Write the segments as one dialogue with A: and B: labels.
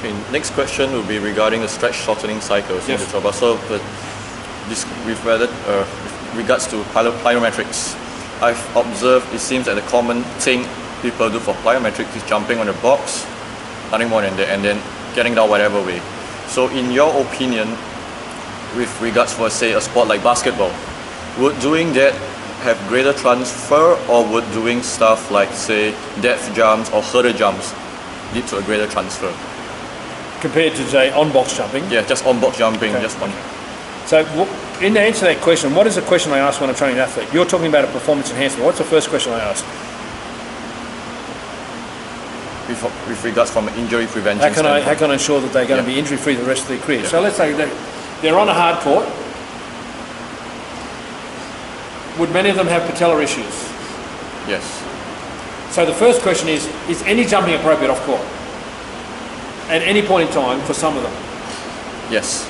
A: Okay, next question will be regarding the stretch shortening cycles in the Toba. So, with regards to plyometrics, I've observed it seems that the common thing people do for plyometrics is jumping on the box, nothing more than that, and then getting down whatever way. So, in your opinion, with regards for say a sport like basketball, would doing that have greater transfer, or would doing stuff like say depth jumps or hurdle jumps lead to a greater transfer?
B: Compared to say on-box jumping?
A: Yeah, just on-box jumping, just on.
B: So in answer to that question, what is the question I ask when I'm training an athlete? You're talking about a performance enhancement. What's the first question I ask?
A: With regards from an injury prevention
B: standpoint. How can I ensure that they're going to be injury-free the rest of their career? So let's say they're on a hard court. Would many of them have patellar issues?
A: Yes.
B: So the first question is any jumping appropriate off court? At any point in time for some of them?
A: Yes.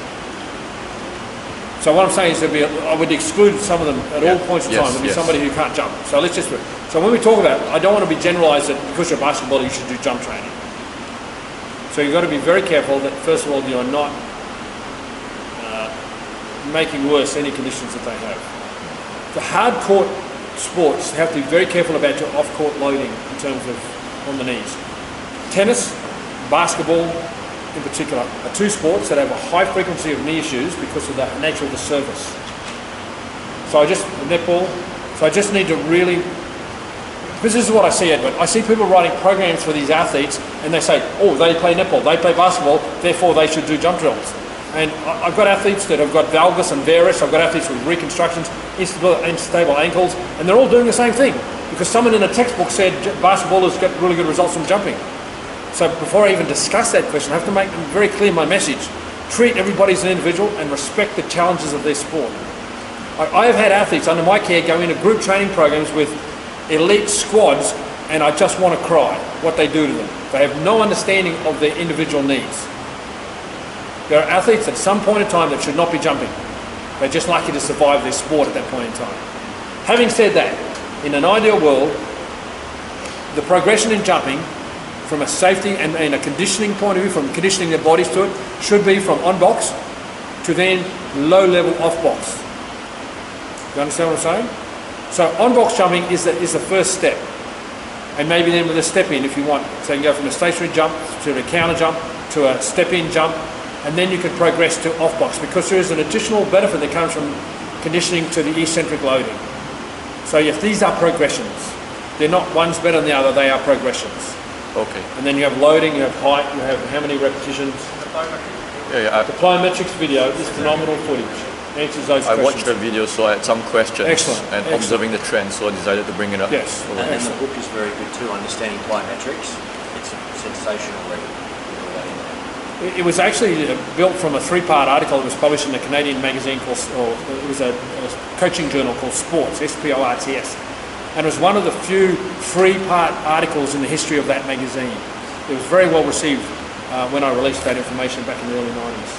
B: So what I'm saying is I would exclude some of them at all points in time. There'd be somebody who can't jump. So so when we talk about it, I don't want to be generalised that because you're a basketballer you should do jump training. So you've got to be very careful that first of all you're not making worse any conditions that they have. The hard court sports have to be very careful about your off-court loading in terms of on the knees. Tennis, basketball in particular are two sports that have a high frequency of knee issues because of the nature of the surface. So netball, so I just need to really, because this is what I see, Edward. I see people writing programs for these athletes and they say, oh, they play netball, they play basketball, therefore they should do jump drills. And I've got athletes that have got valgus and varus, I've got athletes with reconstructions, unstable ankles, and they're all doing the same thing because someone in a textbook said basketballers get really good results from jumping. So before I even discuss that question, I have to make very clear my message. Treat everybody as an individual and respect the challenges of their sport. I have had athletes under my care go into group training programs with elite squads and I just want to cry what they do to them. They have no understanding of their individual needs. There are athletes at some point in time that should not be jumping. They're just lucky to survive their sport at that point in time. Having said that, in an ideal world, the progression in jumping from a safety and a conditioning point of view, from conditioning their bodies to it, should be from on-box to then low-level off-box. You understand what I'm saying? So on-box jumping is the first step. And maybe then with a step-in if you want. So you can go from a stationary jump to a counter jump to a step-in jump, and then you can progress to off-box because there is an additional benefit that comes from conditioning to the eccentric loading. So if these are progressions, they're not one's better than the other, they are progressions.
A: Okay.
B: And then you have loading, you have height, you have how many repetitions. The plyometrics video is phenomenal footage. Answers those questions.
A: I watched the video, so I had some questions.
B: Excellent.
A: And observing the trend, so I decided to bring it up.
B: Yes.
C: And the book is very good too, Understanding Plyometrics. It's a sensational read.
B: It was actually built from a three-part article that was published in a Canadian magazine called, it was a coaching journal called Sports, S-P-O-R-T-S. And it was one of the few three-part articles in the history of that magazine. It was very well received when I released that information back in the early 90s.